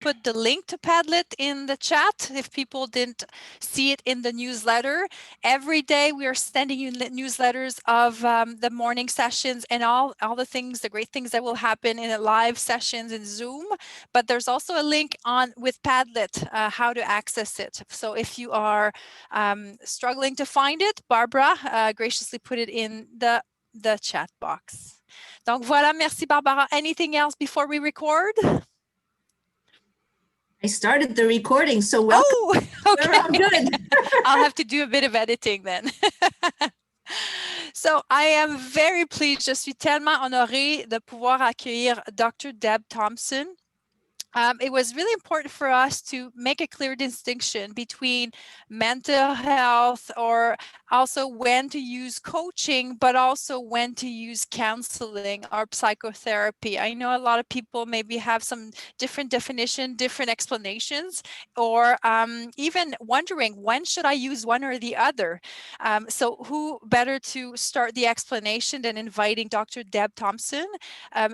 put the link to Padlet in the chat if people didn't see it in the newsletter. Every day we are sending you newsletters of the morning sessions and all the things, the great things that will happen in the live sessions in Zoom. But there's also a link on with Padlet, how to access it. So if you are struggling to find it, Barbara graciously put it in the chat box. Donc voilà, merci Barbara. Anything else before we record? I started the recording, so welcome. Oh, okay. We're all good. I'll have to do a bit of editing then. So I am very pleased. Je suis tellement honorée de pouvoir accueillir Dr. Deb Thompson. It was really important for us to make a clear distinction between mental health, or also when to use coaching, but also when to use counseling or psychotherapy. I know a lot of people maybe have some different definition, different explanations, or even wondering when should I use one or the other. So who better to start the explanation than inviting Dr. Deb Thompson.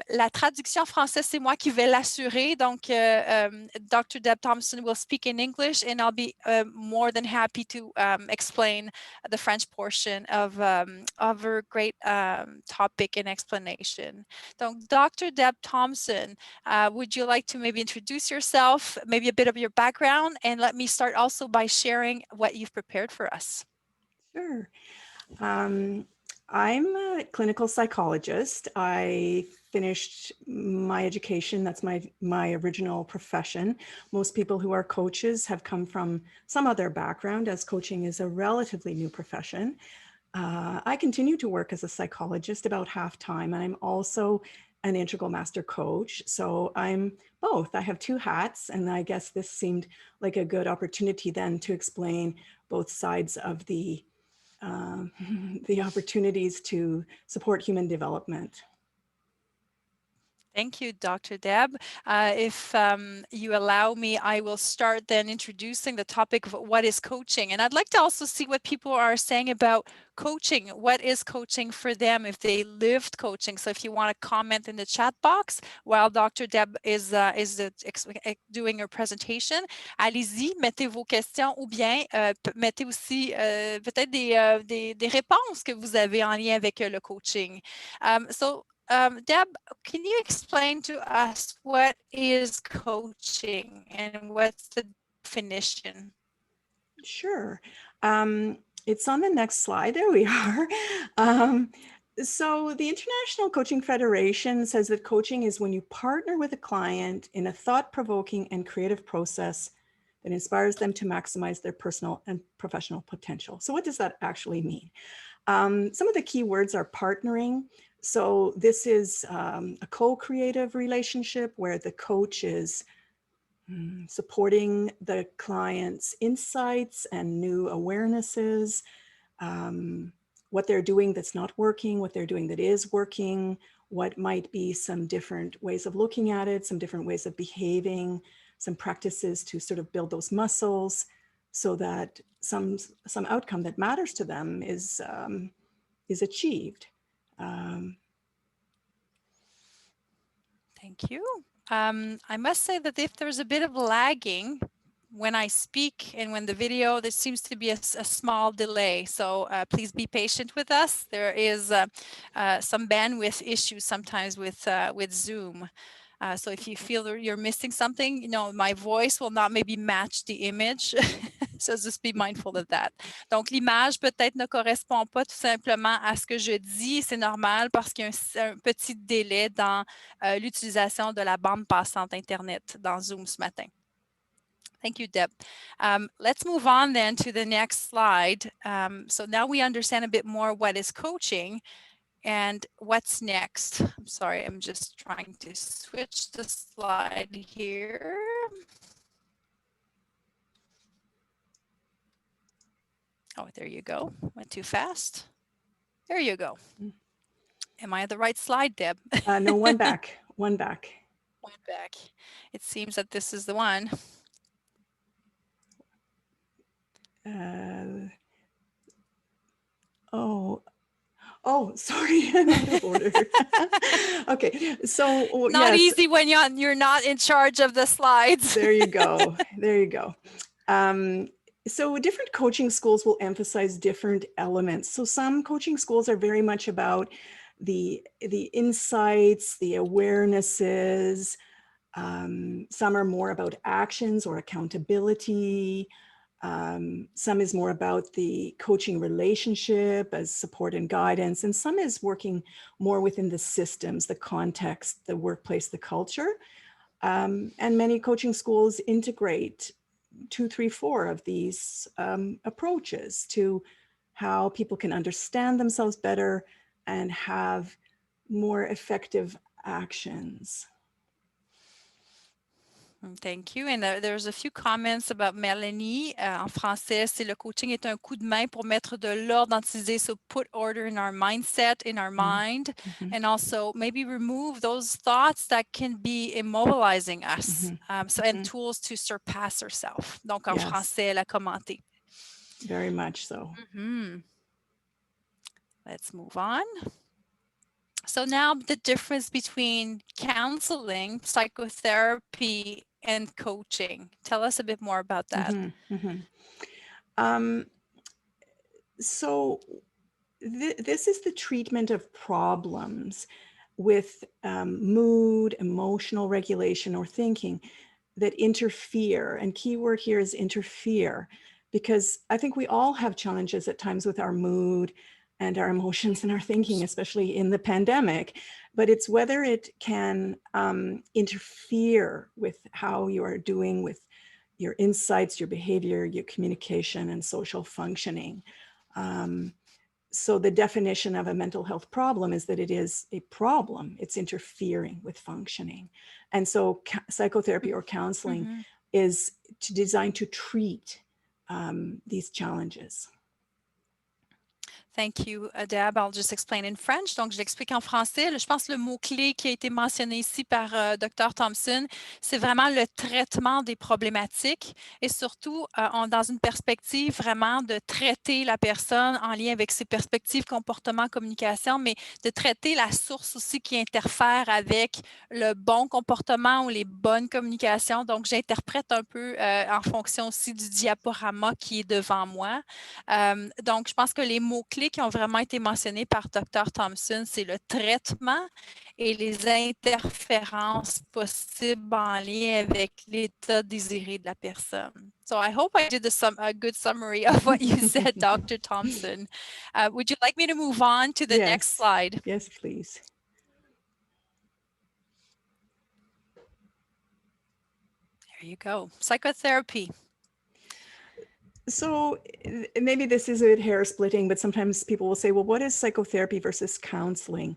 La traduction française, c'est moi qui vais l'assurer. Donc, Dr. Deb Thompson will speak in English, and I'll be more than happy to explain the French portion of her great topic and explanation. Donc, Dr. Deb Thompson, would you like to maybe introduce yourself, maybe a bit of your background, and let me start also by sharing what you've prepared for us. Sure. I'm a clinical psychologist. I finished my education. That's my original profession. Most people who are coaches have come from some other background, as coaching is a relatively new profession. I continue to work as a psychologist about half-time, and I'm also an integral master coach. So I'm both. I have two hats, and I guess this seemed like a good opportunity then to explain both sides of the opportunities to support human development. Thank you, Dr. Deb. If you allow me, I will start then introducing the topic of what is coaching. And I'd like to also see what people are saying about coaching. What is coaching for them if they lived coaching? So if you want to comment in the chat box while Dr. Deb is doing her presentation, allez-y, mettez vos questions, ou bien mettez aussi peut-être des réponses que vous avez en lien avec le coaching. Deb, can you explain to us what is coaching and what's the definition? Sure. It's on the next slide. There we are. So the International Coaching Federation says that coaching is when you partner with a client in a thought-provoking and creative process that inspires them to maximize their personal and professional potential. So what does that actually mean? Some of the key words are partnering. So this is a co-creative relationship where the coach is supporting the client's insights and new awarenesses, what they're doing that's not working, what they're doing that is working, what might be some different ways of looking at it, some different ways of behaving, some practices to sort of build those muscles so that some outcome that matters to them is achieved. Thank you. I must say that if there's a bit of lagging when I speak and when the video, there seems to be a small delay. So please be patient with us. There is some bandwidth issues sometimes with Zoom. So if you feel that you're missing something, you know, my voice will not maybe match the image. So just be mindful of that. Donc, l'image peut-être ne correspond pas tout simplement à ce que je dis. C'est normal parce qu'il y a un petit délai dans l'utilisation de la bande passante Internet dans Zoom ce matin. Thank you, Deb. Let's move on then to the next slide. So now we understand a bit more what is coaching. And what's next? I'm sorry, I'm just trying to switch the slide here. Oh, there you go. Went too fast. There you go. Am I at the right slide, Deb? No, one back, one back. One back. It seems that this is the one. Oh, sorry, I'm out of order. Okay, so Not yes, easy when you're not in charge of the slides. there you go. There you go. So different coaching schools will emphasize different elements. So some coaching schools are very much about the insights, the awarenesses. Some are more about actions or accountability. Some is more about the coaching relationship as support and guidance, and some is working more within the systems, the context, the workplace, the culture. And many coaching schools integrate 2, 3, 4 of these approaches to how people can understand themselves better and have more effective actions. Thank you. And there's a few comments about Melanie. En français, c'est le coaching est un coup de main pour mettre de l'ordre dans ses idées. So put order in our mindset, in our mind, and also maybe remove those thoughts that can be immobilizing us. And tools to surpass ourselves. Donc en français, elle a commenté. Very much so. Let's move on. So now the difference between counseling, psychotherapy, and coaching. Tell us a bit more about that. So this is the treatment of problems with mood, emotional regulation, or thinking that interfere. And key word here is interfere, because I think we all have challenges at times with our mood and our emotions and our thinking, especially in the pandemic. But it's whether it can interfere with how you are doing with your insights, your behavior, your communication, and social functioning. So the definition of a mental health problem is that it is a problem. It's interfering with functioning. And so psychotherapy or counseling is designed to treat these challenges. Thank you, Deb. I'll just explain in French. Donc, je l'explique en français. Je pense que le mot-clé qui a été mentionné ici par Dr Thompson, c'est vraiment le traitement des problématiques et surtout dans une perspective vraiment de traiter la personne en lien avec ses perspectives, comportement, communication, mais de traiter la source aussi qui interfère avec le bon comportement ou les bonnes communications. Donc, j'interprète un peu en fonction aussi du diaporama qui est devant moi. Donc, je pense que les mots-clés qui ont vraiment été mentionnés par Dr Thompson, c'est le traitement et les interférences possibles en lien avec l'état désiré de la personne. So I hope I did a good summary of what you said, Dr. Thompson. Would you like me to move on to the next slide? Yes, please. There you go. Psychotherapy. So maybe this is a hair splitting, but sometimes people will say, well, what is psychotherapy versus counseling?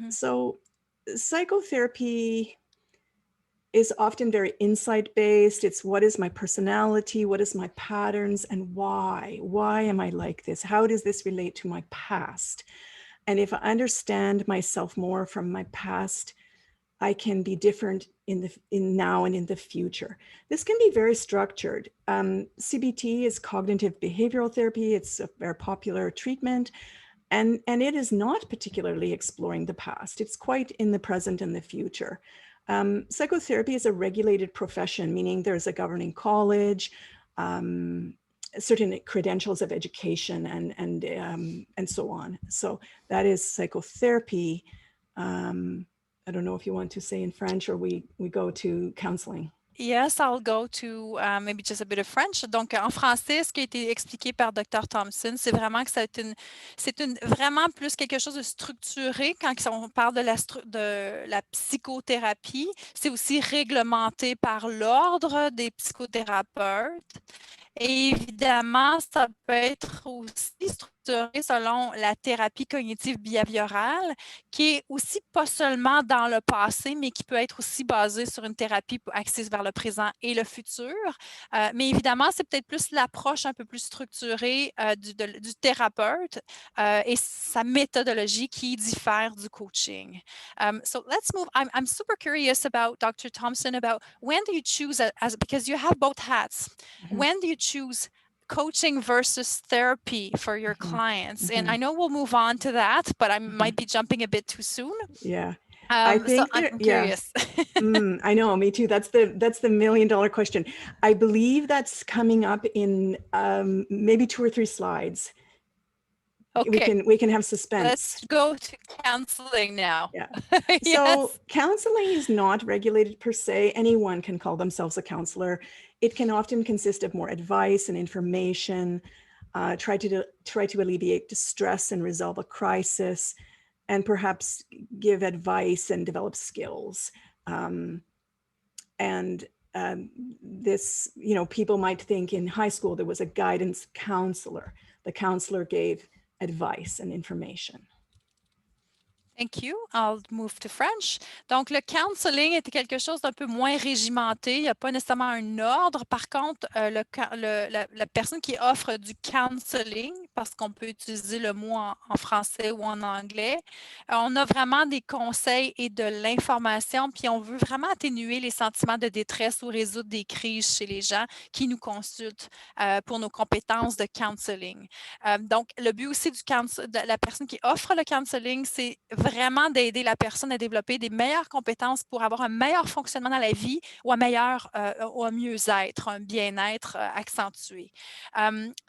So psychotherapy is often very insight-based. It's what is my personality? What is my patterns? And why? Why am I like this? How does this relate to my past? And if I understand myself more from my past, I can be different in now and in the future. This can be very structured. CBT is cognitive behavioral therapy. It's a very popular treatment, and it is not particularly exploring the past. It's quite in the present and the future. Psychotherapy is a regulated profession, meaning there's a governing college, certain credentials of education, and so on. So that is psychotherapy. I don't know if you want to say in French or we go to counseling. Yes, I'll go to maybe just a bit of French. Donc, en français, ce qui a été expliqué par Dr Thompson, c'est vraiment que c'est vraiment plus quelque chose de structuré. Quand on parle de la psychothérapie, c'est aussi réglementé par l'ordre des psychothérapeutes. Et évidemment, ça peut être aussi structuré selon la thérapie cognitive behaviorale, qui est aussi pas seulement dans le passé, mais qui peut être aussi basée sur une thérapie axée vers le présent et le futur. Mais évidemment, c'est peut-être plus l'approche un peu plus structurée du thérapeute et sa méthodologie qui diffère du coaching. So let's move. I'm super curious about Dr. Thompson about when do you choose because you have both hats. When do you choose coaching versus therapy for your clients. And mhm. I know we'll move on to that, but I might be jumping a bit too soon. Yeah. I So think I'm curious. I know, me too. That's the million-dollar question. I believe that's coming up in maybe 2 or 3 slides. Okay, We can have suspense. let's go to counseling now. Yeah. Yes. So counseling is not regulated per se. Anyone can call themselves a counselor. It can often consist of more advice and information, try to alleviate distress and resolve a crisis, and perhaps give advice and develop skills. This, people might think in high school there was a guidance counselor. The counselor gave advice and information. Thank you. I'll move to French. Donc, le counseling était quelque chose d'un peu moins régimenté. Il n'y a pas nécessairement un ordre. Par contre, la personne qui offre du counseling, parce qu'on peut utiliser le mot en français ou en anglais, on a vraiment des conseils et de l'information, puis on veut vraiment atténuer les sentiments de détresse ou résoudre des crises chez les gens qui nous consultent pour nos compétences de counseling. Donc, le but aussi de la personne qui offre le counseling, c'est vraiment d'aider la personne à développer des meilleures compétences pour avoir un meilleur fonctionnement dans la vie ou un mieux-être, un bien-être accentué.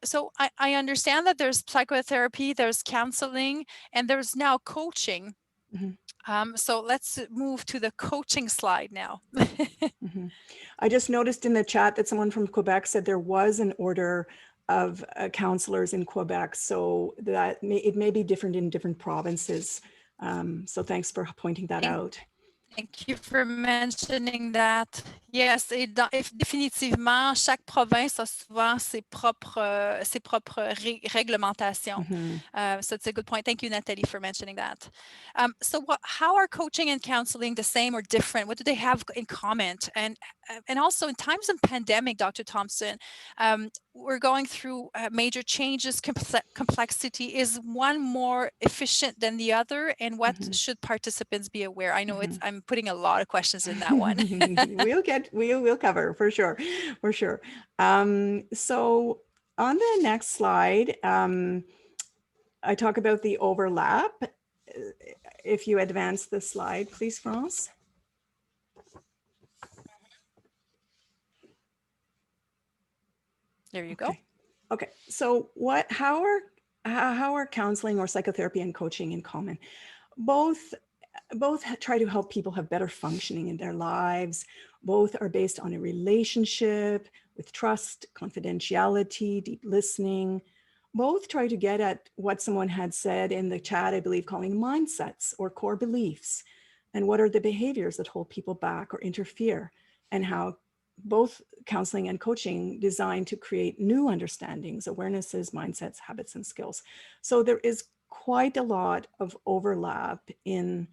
So I understand that there's psychotherapy, there's counseling, and there's now coaching. So let's move to the coaching slide now. I just noticed in the chat that someone from Quebec said there was an order of counselors in Quebec, so that it may be different in different provinces. So thanks for pointing that out. Thank you for mentioning that. Yes, et définitivement, chaque province a souvent ses propres réglementations. So it's a good point. Thank you, Nathalie, for mentioning that. So how are coaching and counseling the same or different? What do they have in common? And also in times of pandemic, Dr. Thompson, we're going through major changes, complexity. Is one more efficient than the other? And what should participants be aware? I know I'm putting a lot of questions in that one. We'll cover for sure. So on the next slide, I talk about the overlap. If you advance the slide, please, France. There you go. Okay. So how are counseling or psychotherapy and coaching in common? Both try to help people have better functioning in their lives. Both are based on a relationship with trust, confidentiality, deep listening. Both try to get at what someone had said in the chat, I believe, calling mindsets or core beliefs, and what are the behaviors that hold people back or interfere, and how both counseling and coaching designed to create new understandings, awarenesses, mindsets, habits, and skills. So there is quite a lot of overlap in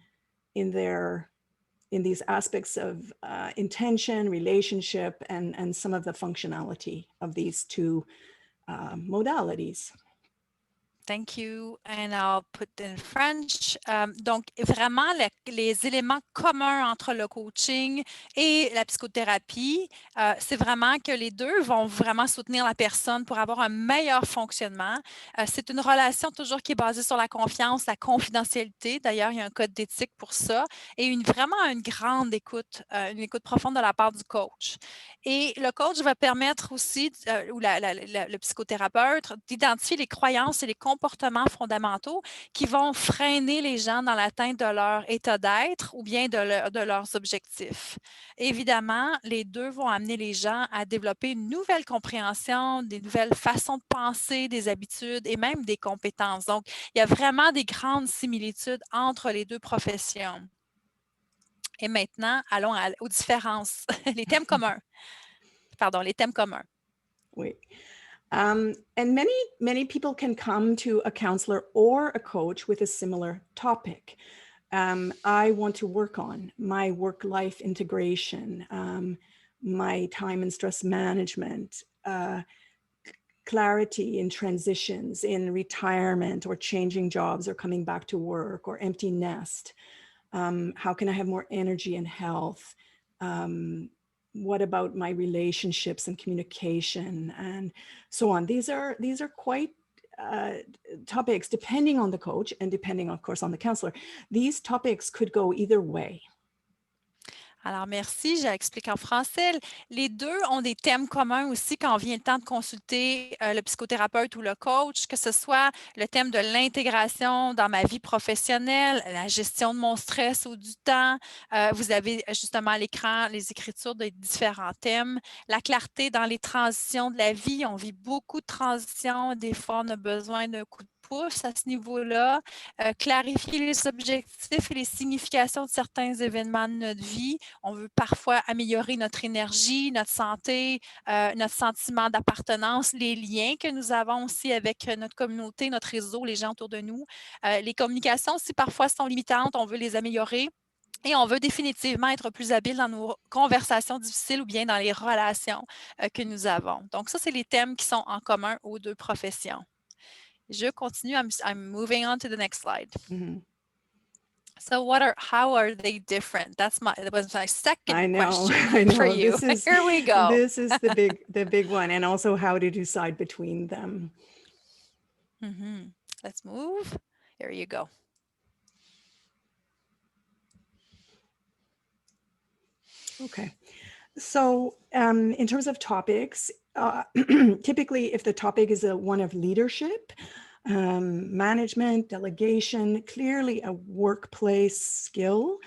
these aspects of intention, relationship, and some of the functionality of these two modalities. Thank you. And I'll put in French. Donc, vraiment, les éléments communs entre le coaching et la psychothérapie, c'est vraiment que les deux vont vraiment soutenir la personne pour avoir un meilleur fonctionnement. C'est une relation toujours qui est basée sur la confiance, la confidentialité. D'ailleurs, il y a un code d'éthique pour ça. Et vraiment une grande écoute, une écoute profonde de la part du coach. Et le coach va permettre aussi, ou le psychothérapeute, d'identifier les croyances et les comportements fondamentaux qui vont freiner les gens dans l'atteinte de leur état d'être ou bien de leurs objectifs. Évidemment, les deux vont amener les gens à développer une nouvelle compréhension, des nouvelles façons de penser, des habitudes et même des compétences. Donc, il y a vraiment des grandes similitudes entre les deux professions. Et maintenant, allons aux différences, les thèmes communs. Pardon, les thèmes communs. Oui. And many people can come to a counselor or a coach with a similar topic. I want to work on my work-life integration, my time and stress management, clarity in transitions, in retirement or changing jobs or coming back to work or empty nest. How can I have more energy and health? what about my relationships and communication and so on. These are quite topics, depending on the coach and depending, of course, on the counselor. These topics could go either way. Alors, merci. J'explique en français. Les deux ont des thèmes communs aussi quand vient le temps de consulter le psychothérapeute ou le coach, que ce soit le thème de l'intégration dans ma vie professionnelle, la gestion de mon stress ou du temps. Vous avez justement à l'écran les écritures des différents thèmes. La clarté dans les transitions de la vie. On vit beaucoup de transitions. Des fois, on a besoin d'un coup de pouce à ce niveau-là. Clarifier les objectifs et les significations de certains événements de notre vie. On veut parfois améliorer notre énergie, notre santé, notre sentiment d'appartenance, les liens que nous avons aussi avec notre communauté, notre réseau, les gens autour de nous. Les communications aussi parfois sont limitantes, on veut les améliorer. Et on veut définitivement être plus habile dans nos conversations difficiles ou bien dans les relations que nous avons. Donc ça, c'est les thèmes qui sont en commun aux deux professions. Je continue. I'm moving on to the next slide. Mm-hmm. So how are they different? that was my second question I know. for you. Here we go. This is the big one, and also how to decide between them. Mm-hmm. Let's move. Here you go. Okay. So in terms of topics, typically if the topic is one of leadership, management, delegation, clearly a workplace skill,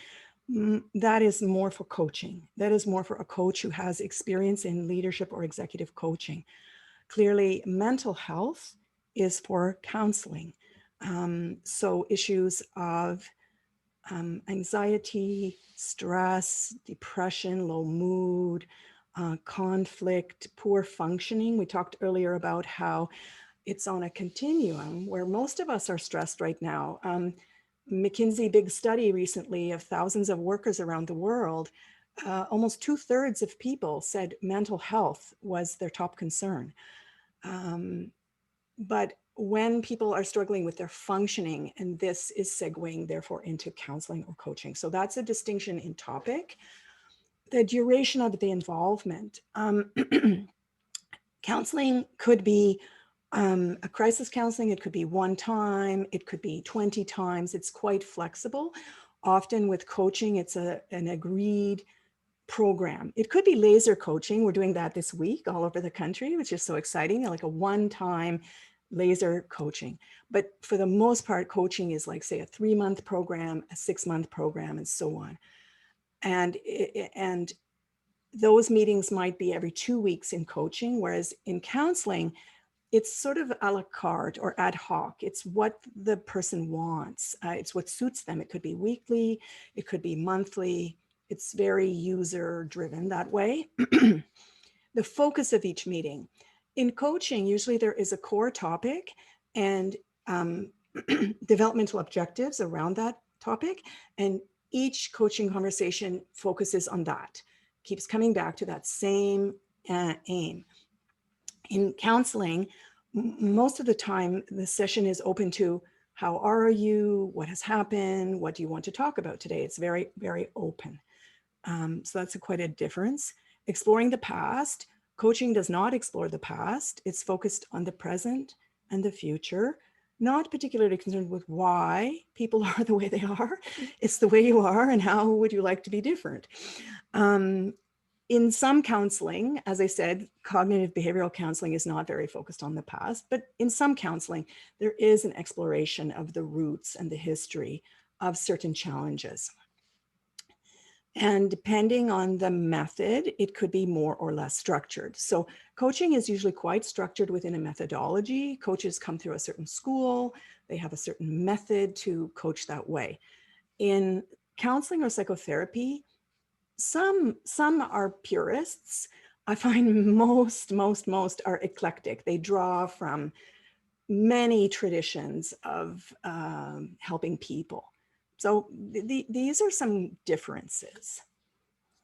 that is more for coaching. That is more for a coach who has experience in leadership or executive coaching. Clearly, mental health is for counseling. So issues of anxiety, stress, depression, low mood, conflict, poor functioning. We talked earlier about how it's on a continuum where most of us are stressed right now. McKinsey big study recently of thousands of workers around the world, almost 2/3 of people said mental health was their top concern. But when people are struggling with their functioning, and this is segueing therefore into counseling or coaching. So that's a distinction in topic. The duration of the involvement. Counseling could be a crisis counseling, it could be one time, it could be 20 times. It's quite flexible. Often with coaching, it's an agreed program. It could be laser coaching. We're doing that this week all over the country, which is so exciting, like a one-time laser coaching. But for the most part, coaching is like, say, a 3-month program, a 6-month program, and so on. And those meetings might be every 2 weeks in coaching, whereas in counseling, it's sort of a la carte or ad hoc. It's what the person wants. It's what suits them. It could be weekly, it could be monthly. It's very user driven that way. The focus of each meeting. In coaching, usually there is a core topic and developmental objectives around that topic. And each coaching conversation focuses on that, keeps coming back to that same aim. In counseling, most of the time, the session is open to how are you, what has happened, what do you want to talk about today? It's very, very open. So that's quite a difference. Exploring the past. Coaching does not explore the past. It's focused on the present and the future, not particularly concerned with why people are the way they are. It's the way you are and how would you like to be different. In some counseling, as I said, cognitive behavioral counseling is not very focused on the past, but in some counseling, there is an exploration of the roots and the history of certain challenges. And depending on the method, it could be more or less structured. So coaching is usually quite structured within a methodology. Coaches come through a certain school, they have a certain method to coach that way. In counseling or psychotherapy, some are purists. I find most are eclectic. They draw from many traditions of helping people. So these are some differences.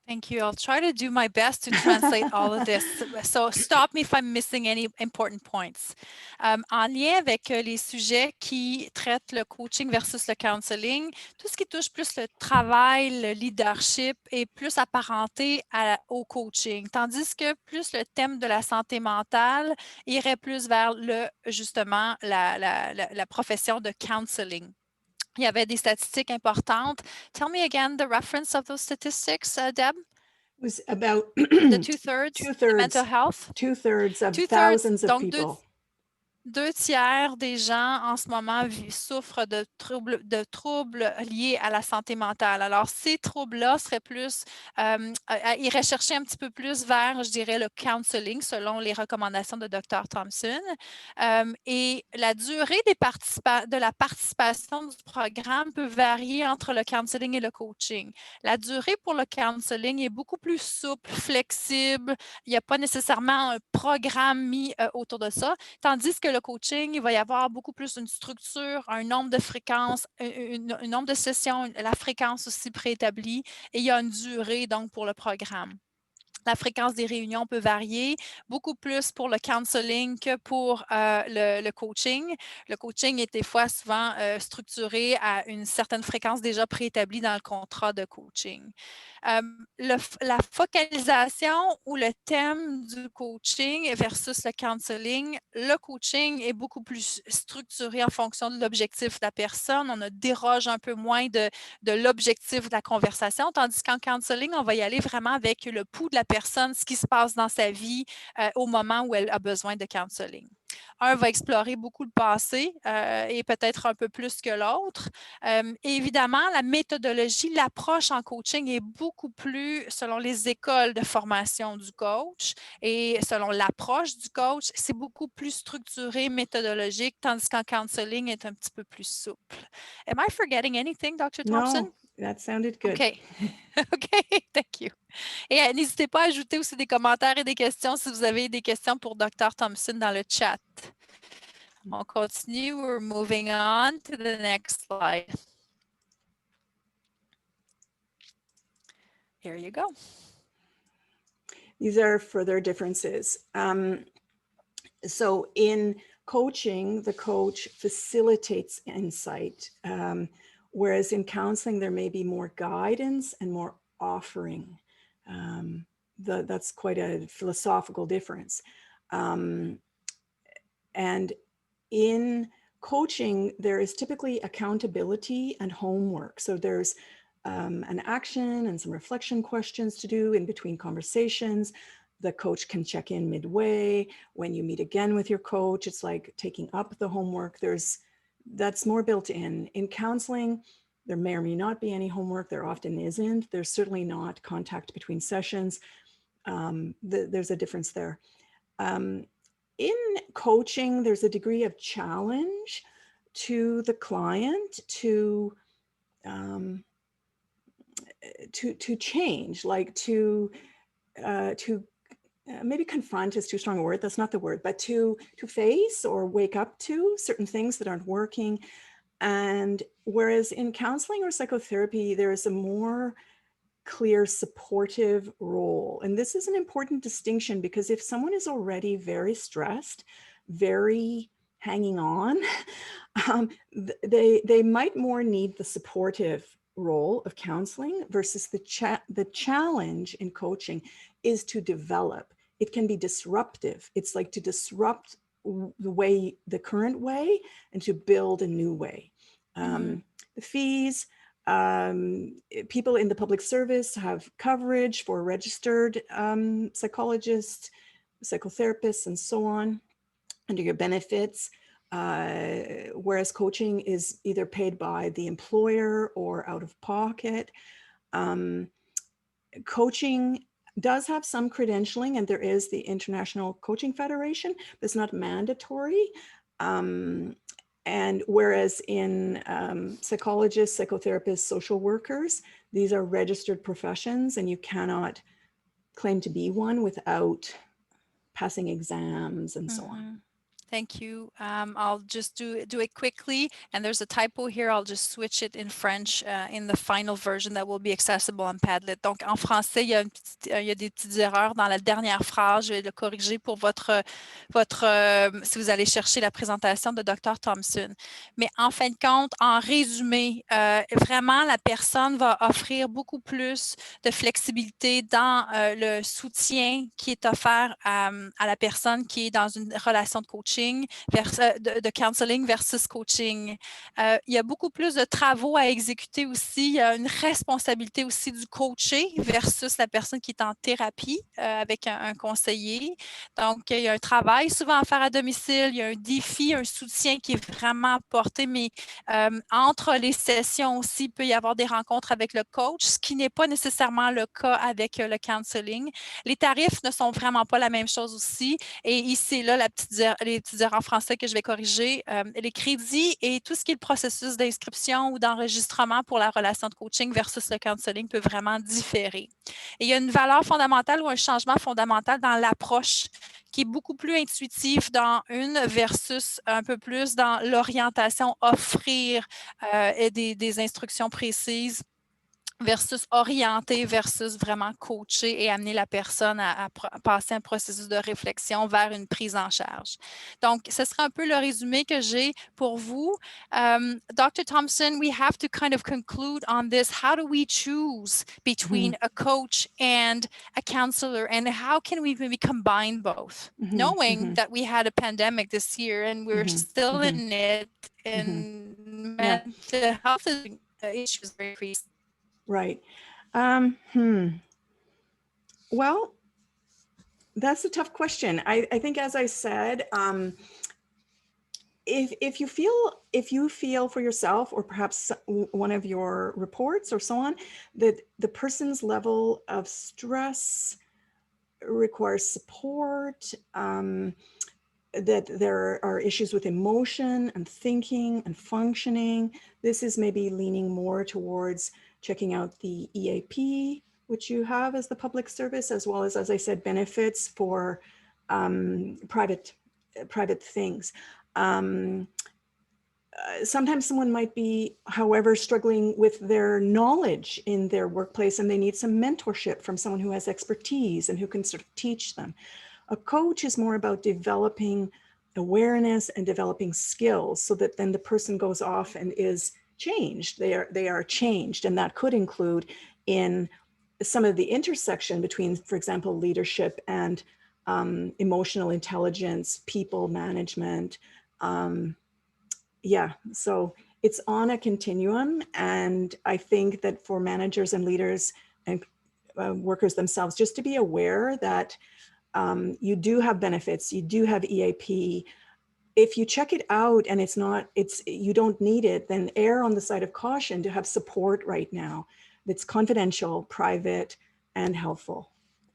Thank you. I'll try to do my best to translate all of this. So stop me if I'm missing any important points. En lien avec les sujets qui traitent le coaching versus le counseling, tout ce qui touche plus le travail, le leadership est plus apparenté au coaching, tandis que plus le thème de la santé mentale irait plus vers justement la profession de counseling. Il y avait des statistiques importantes. Tell me again the reference of those statistics, Deb. It was about The two-thirds mental health. Two-thirds of Two-thirds, thousands of donc people. Deux tiers des gens en ce moment souffrent de troubles liés à la santé mentale. Alors, ces troubles-là seraient plus, iraient chercher un petit peu plus vers, je dirais, le counseling, selon les recommandations de Dr Thompson. Et la durée de la participation du programme peut varier entre le counseling et le coaching. La durée pour le counseling est beaucoup plus souple, flexible. Il n'y a pas nécessairement un programme mis autour de ça, tandis que le coaching, il va y avoir beaucoup plus une structure, un nombre de fréquences, un nombre de sessions, la fréquence aussi préétablie, et il y a une durée donc pour le programme. La fréquence des réunions peut varier, beaucoup plus pour le counseling que pour le coaching. Le coaching est des fois souvent structuré à une certaine fréquence déjà préétablie dans le contrat de coaching. La focalisation ou le thème du coaching versus le counseling, le coaching est beaucoup plus structuré en fonction de l'objectif de la personne. On déroge un peu moins de l'objectif de la conversation, tandis qu'en counseling, on va y aller vraiment avec le pouls de la personne, ce qui se passe dans sa vie au moment où elle a besoin de counseling. Un va explorer beaucoup le passé et peut-être un peu plus que l'autre. Évidemment, la méthodologie, l'approche en coaching est beaucoup plus selon les écoles de formation du coach et selon l'approche du coach, c'est beaucoup plus structuré, méthodologique, tandis qu'en counseling est un petit peu plus souple. Am I forgetting anything, Dr. Thompson? No, that sounded good. OK. OK, thank you. Et n'hésitez pas à ajouter aussi des commentaires et des questions si vous avez des questions pour Dr. Thompson dans le chat. On continue. We're moving on to the next slide. Here you go. These are further differences. So in coaching, the coach facilitates insight, whereas in counseling, there may be more guidance and more offering. That's quite a philosophical difference. And in coaching, there is typically accountability and homework. So there's an action and some reflection questions to do in between conversations. The coach can check in midway. When you meet again with your coach, it's like taking up the homework. That's more built in. In counseling, there may or may not be any homework. There often isn't. There's certainly not contact between sessions. There's a difference there. In coaching, there's a degree of challenge to the client to change, like to maybe confront is too strong a word. That's not the word, but to face or wake up to certain things that aren't working. And whereas in counseling or psychotherapy, there is a more clear supportive role. And this is an important distinction because if someone is already very stressed, very hanging on, they might more need the supportive role of counseling versus the challenge in coaching is to develop. It can be disruptive. It's like to disrupt the current way and to build a new way. The fees, people in the public service have coverage for registered psychologists, psychotherapists, and so on under your benefits. Whereas coaching is either paid by the employer or out of pocket. Coaching does have some credentialing, and there is the International Coaching Federation, but it's not mandatory. And whereas in psychologists, psychotherapists, social workers, these are registered professions, and you cannot claim to be one without passing exams and so on. Thank you. I'll just do it quickly. And there's a typo here. I'll just switch it in French in the final version that will be accessible on Padlet. Donc, en français, il y a des petites erreurs dans la dernière phrase. Je vais le corriger pour si vous allez chercher la présentation de Dr Thompson. Mais en fin de compte, en résumé, vraiment, la personne va offrir beaucoup plus de flexibilité dans le soutien qui est offert à la personne qui est dans une relation de coaching, de counseling versus coaching. Il y a beaucoup plus de travaux à exécuter aussi. Il y a une responsabilité aussi du coaché versus la personne qui est en thérapie avec un conseiller. Donc, il y a un travail souvent à faire à domicile. Il y a un défi, un soutien qui est vraiment apporté, mais entre les sessions aussi, il peut y avoir des rencontres avec le coach, ce qui n'est pas nécessairement le cas avec le counseling. Les tarifs ne sont vraiment pas la même chose aussi. Et ici, là, les petites erreurs en français que je vais corriger. Les crédits et tout ce qui est le processus d'inscription ou d'enregistrement pour la relation de coaching versus le counseling peut vraiment différer. Et il y a une valeur fondamentale ou un changement fondamental dans l'approche qui est beaucoup plus intuitif dans une versus un peu plus dans l'orientation, offrir des instructions précises versus orienter versus vraiment coacher et amener la personne à passer un processus de réflexion vers une prise en charge. Donc, ce sera un peu le résumé que j'ai pour vous. Dr. Thompson, we have to kind of conclude on this. How do we choose between a coach and a counselor, and how can we maybe combine both? Knowing that we had a pandemic this year and we're still in it, and mental health issues are increasing. Right. Well, that's a tough question. I think, as I said, if you feel for yourself, or perhaps one of your reports or so on, that the person's level of stress requires support, that there are issues with emotion and thinking and functioning, this is maybe leaning more towards checking out the EAP, which you have as the public service, as well as I said, benefits for private things. Sometimes someone might be, however, struggling with their knowledge in their workplace, and they need some mentorship from someone who has expertise and who can sort of teach them. A coach is more about developing awareness and developing skills so that then the person goes off and is changed. They are changed, and that could include in some of the intersection between, for example, leadership and emotional intelligence, people management. So it's on a continuum, and I think that for managers and leaders and workers themselves, just to be aware that you do have benefits, you do have EAP. If you check it out and you don't need it, then err on the side of caution to have support right now that's confidential, private, and helpful.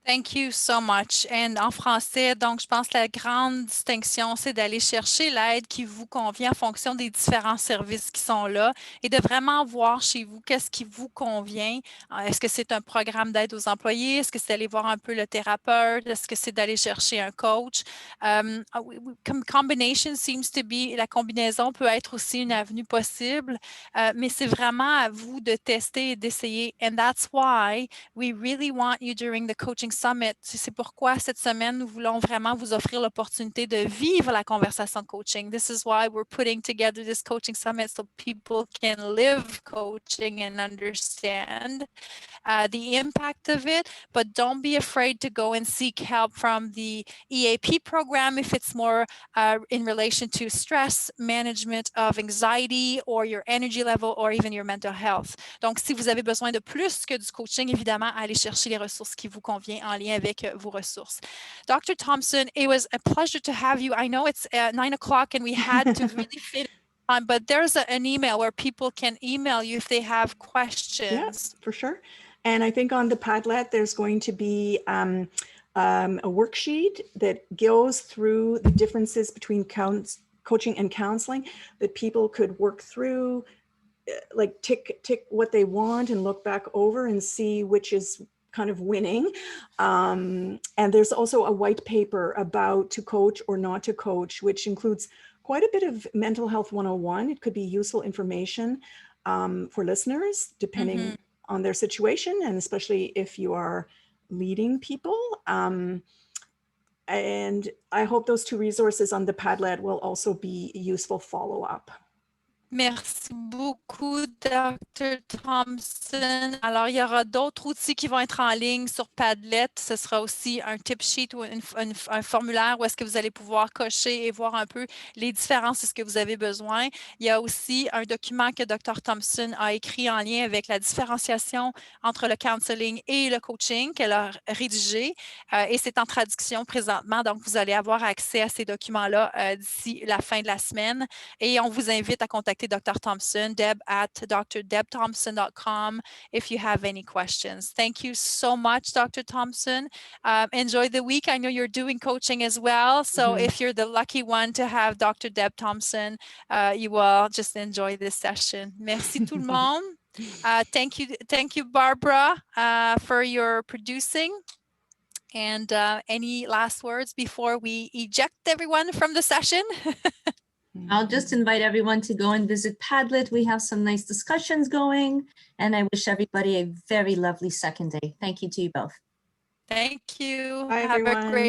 Thank you so much. And en français, donc, je pense que la grande distinction, c'est d'aller chercher l'aide qui vous convient en fonction des différents services qui sont là et de vraiment voir chez vous qu'est-ce qui vous convient. Est-ce que c'est un programme d'aide aux employés? Est-ce que c'est d'aller voir un peu le thérapeute? Est-ce que c'est d'aller chercher un coach? Combination seems to be, la combinaison peut être aussi une avenue possible, mais c'est vraiment à vous de tester et d'essayer. And that's why we really want you during the coaching Sommet. C'est pourquoi cette semaine, nous voulons vraiment vous offrir l'opportunité de vivre la conversation de coaching. This is why we're putting together this coaching summit so people can live coaching and understand the impact of it, but don't be afraid to go and seek help from the EAP program if it's more in relation to stress, management of anxiety, or your energy level, or even your mental health. Donc, si vous avez besoin de plus que du coaching, évidemment, allez chercher les ressources qui vous conviennent en lien avec vos ressources. Dr. Thompson, it was a pleasure to have you. I know it's 9 o'clock and we had to really fit on, but there's an email where people can email you if they have questions. Yes, for sure. And I think on the Padlet, there's going to be a worksheet that goes through the differences between coaching and counseling that people could work through, like tick what they want and look back over and see which is kind of winning. And there's also a white paper about to coach or not to coach, which includes quite a bit of mental health 101. It could be useful information for listeners, depending on their situation, and especially if you are leading people. And I hope those two resources on the Padlet will also be useful follow-up. Merci beaucoup, Dr. Thompson. Alors, il y aura d'autres outils qui vont être en ligne sur Padlet. Ce sera aussi un tip sheet ou un formulaire où est-ce que vous allez pouvoir cocher et voir un peu les différences de ce que vous avez besoin. Il y a aussi un document que Dr. Thompson a écrit en lien avec la différenciation entre le counseling et le coaching qu'elle a rédigé. Et c'est en traduction présentement. Donc, vous allez avoir accès à ces documents-là d'ici la fin de la semaine. Et on vous invite à contacter Dr. Thompson, Deb at drdebthompson.com if you have any questions. Thank you so much, Dr. Thompson. Enjoy the week. I know you're doing coaching as well. So if you're the lucky one to have Dr. Deb Thompson, you will just enjoy this session. Merci tout le monde. Thank you, Barbara, for your producing. And any last words before we eject everyone from the session? I'll just invite everyone to go and visit Padlet. We have some nice discussions going, and I wish everybody a very lovely second day. Thank you to you both. Thank you. Bye, Have everyone. a great